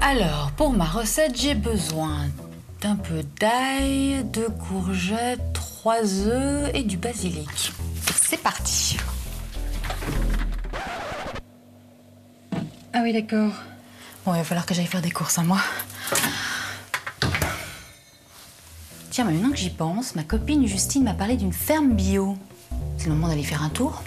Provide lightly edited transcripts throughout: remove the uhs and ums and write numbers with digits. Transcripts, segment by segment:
Alors, pour ma recette, j'ai besoin d'un peu d'ail, de courgettes, 3 œufs et du basilic. C'est parti. Ah oui, d'accord. Bon, il va falloir que j'aille faire des courses, moi. Tiens, mais maintenant que j'y pense, ma copine Justine m'a parlé d'une ferme bio. C'est le moment d'aller faire un tour.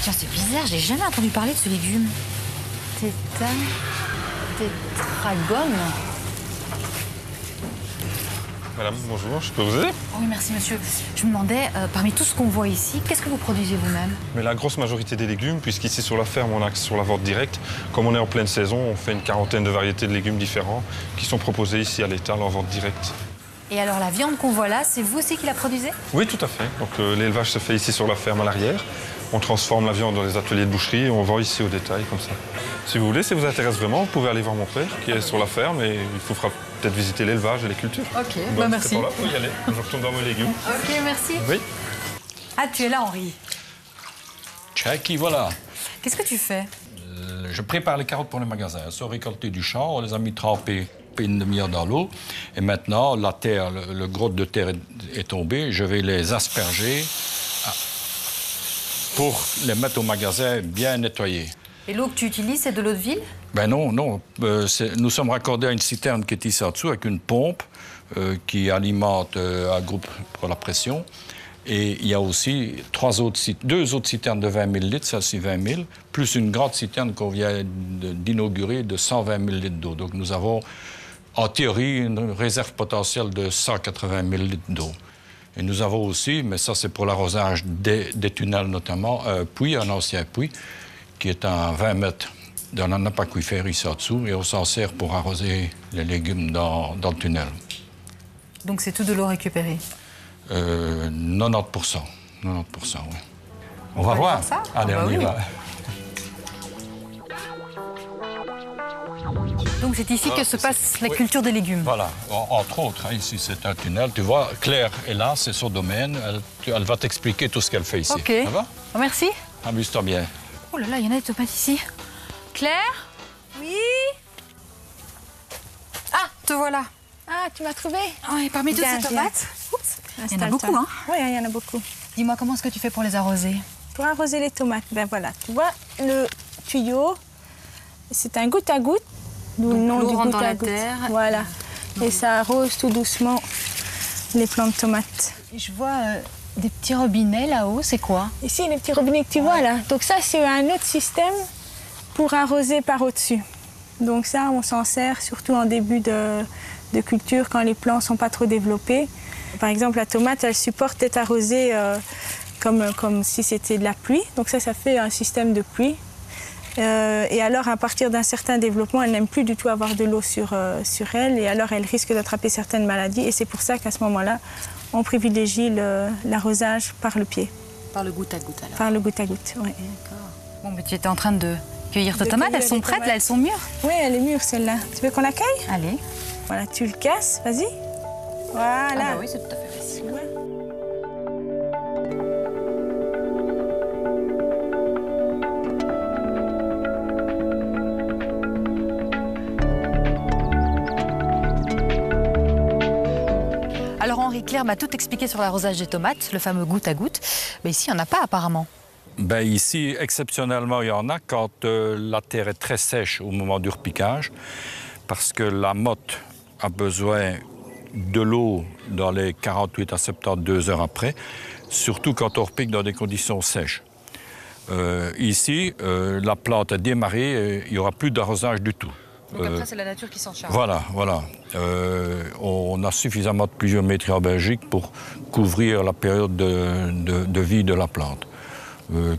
Tiens, c'est bizarre, j'ai jamais entendu parler de ce légume. Tétragone. Madame, bonjour, je peux vous aider? Oh oui, merci monsieur. Je me demandais, parmi tout ce qu'on voit ici, qu'est-ce que vous produisez vous-même? Mais la grosse majorité des légumes, puisqu'ici sur la ferme, on axe sur la vente directe. Comme on est en pleine saison, on fait une quarantaine de variétés de légumes différents qui sont proposés ici à l'étal en vente directe. Et alors la viande qu'on voit là, c'est vous aussi qui la produisez? Oui, tout à fait. Donc l'élevage se fait ici sur la ferme à l'arrière. On transforme la viande dans les ateliers de boucherie et on vend ici au détail, comme ça. Si vous voulez, si vous intéresse vraiment, vous pouvez aller voir mon père qui est sur la ferme et il vous fera peut-être visiter l'élevage et les cultures. Ok, Bon, merci. Là, faut y aller. Je retourne dans mes légumes. Ok, merci. Oui. Ah, tu es là, Henri. Jackie, voilà. Qu'est-ce que tu fais? Je prépare les carottes pour le magasin. Elles sont récoltées du champ, on les a mis trempées une demi-heure dans l'eau. Et maintenant, la terre, le grotte de terre est tombé. Je vais les asperger pour les mettre au magasin bien nettoyés. Et l'eau que tu utilises, c'est de l'eau de ville? Ben non, non. Nous sommes raccordés à une citerne qui est ici en dessous avec une pompe qui alimente un groupe pour la pression. Et il y a aussi deux autres citernes de 20 000 litres, celle-ci 20 000, plus une grande citerne qu'on vient d'inaugurer de 120 000 litres d'eau. Donc nous avons, en théorie, une réserve potentielle de 180 000 litres d'eau. Et nous avons aussi, mais ça c'est pour l'arrosage des tunnels notamment, un puits, un ancien puits, qui est à 20 mètres dans la nappe aquifère ici en dessous, et on s'en sert pour arroser les légumes dans le tunnel. Donc c'est tout de l'eau récupérée? 90%. 90%, oui. On va voir. Ça? Allez, on y va. Donc c'est ici que se passe la culture des légumes? Voilà, entre autres, hein, ici c'est un tunnel. Tu vois, Claire est là, c'est son domaine. Elle va t'expliquer tout ce qu'elle fait ici. Ok. Ça va? Oh, merci. Amuse-toi bien. Oh là là, il y en a des tomates ici. Claire? Oui? Ah, te voilà. Ah, tu m'as trouvé? Oh, et parmi toutes Viens, ces viens. tomates, il y en a beaucoup, hein? Oui, il y en a beaucoup. Dis-moi, comment est-ce que tu fais pour les arroser? Pour arroser les tomates, ben voilà, tu vois le tuyau, c'est un goutte à goutte, d'où le nom l'eau du rentre goutte dans à la goutte. terre. Voilà, et ça arrose tout doucement les plants de tomates. Je vois des petits robinets là-haut, c'est quoi? Ici, les petits robinets que tu vois là, donc ça c'est un autre système pour arroser par au-dessus. Donc ça, on s'en sert surtout en début de culture quand les plants sont pas trop développés. Par exemple, la tomate, elle supporte d'être arrosée comme si c'était de la pluie. Donc ça fait un système de pluie. Et alors, à partir d'un certain développement, elle n'aime plus du tout avoir de l'eau sur elle. Et alors, elle risque d'attraper certaines maladies. Et c'est pour ça qu'à ce moment-là, on privilégie l'arrosage par le pied. Par le goutte à goutte, alors? Par le goutte à goutte, oui. D'accord. Bon, mais tu étais en train de cueillir tes tomates. cueillir Elles sont les prêtes, tomates. là, elles sont mûres? Oui, elle est mûre, celle-là. Tu veux qu'on la cueille? Allez. Voilà, tu le casses, vas-y. Voilà. Ah bah oui, c'est tout à fait facile. Ouais. Alors Henri, Claire m'a tout expliqué sur l'arrosage des tomates, le fameux goutte à goutte. Mais ici, il n'y en a pas apparemment. Ben ici, exceptionnellement, il y en a quand la terre est très sèche au moment du repiquage, parce que la motte a besoin de l'eau dans les 48 à 72 heures après, surtout quand on repique dans des conditions sèches. Ici, la plante est démarrée, il n'y aura plus d'arrosage du tout. Donc après, c'est la nature qui s'en charge. Voilà, voilà. On a suffisamment de pluviométrie en Belgique pour couvrir la période de vie de la plante.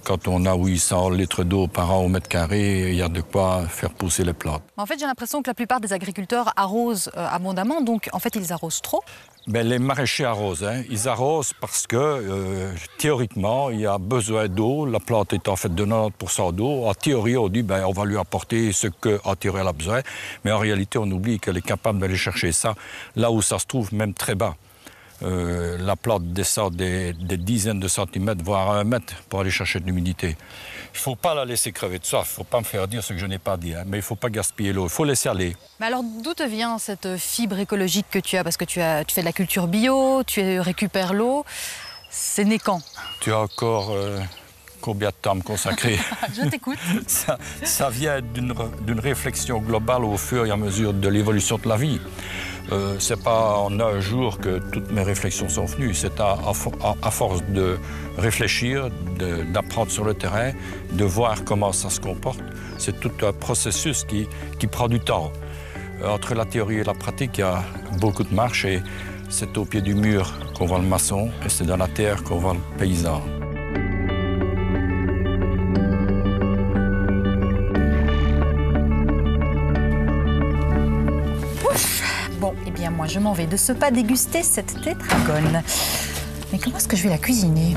Quand on a 800 litres d'eau par an au mètre carré, il y a de quoi faire pousser les plantes. En fait, j'ai l'impression que la plupart des agriculteurs arrosent abondamment, donc en fait, ils arrosent trop. Ben, les maraîchers arrosent. Hein. Ils arrosent parce que, théoriquement, il y a besoin d'eau. La plante est en fait de 90% d'eau. En théorie, on dit ben, on va lui apporter ce qu'en théorie elle a besoin. Mais en réalité, on oublie qu'elle est capable d'aller chercher ça là où ça se trouve, même très bas. La plante descend des dizaines de centimètres, voire à 1 mètre, pour aller chercher de l'humidité. Il ne faut pas la laisser crever de soif. Il ne faut pas me faire dire ce que je n'ai pas dit. Hein. Mais il ne faut pas gaspiller l'eau. Il faut laisser aller. Mais alors, d'où te vient cette fibre écologique que tu as? Parce que tu fais de la culture bio, tu récupères l'eau. C'est né quand? Tu as encore combien de temps à me consacrer? Je t'écoute. Ça vient d'une réflexion globale au fur et à mesure de l'évolution de la vie. C'est pas en un jour que toutes mes réflexions sont venues. C'est à force de réfléchir, d'apprendre sur le terrain, de voir comment ça se comporte. C'est tout un processus qui prend du temps. Entre la théorie et la pratique, il y a beaucoup de marche et c'est au pied du mur qu'on voit le maçon et c'est dans la terre qu'on voit le paysan. Bon, eh bien moi je m'en vais de ce pas déguster cette tétragone. Mais comment est-ce que je vais la cuisiner?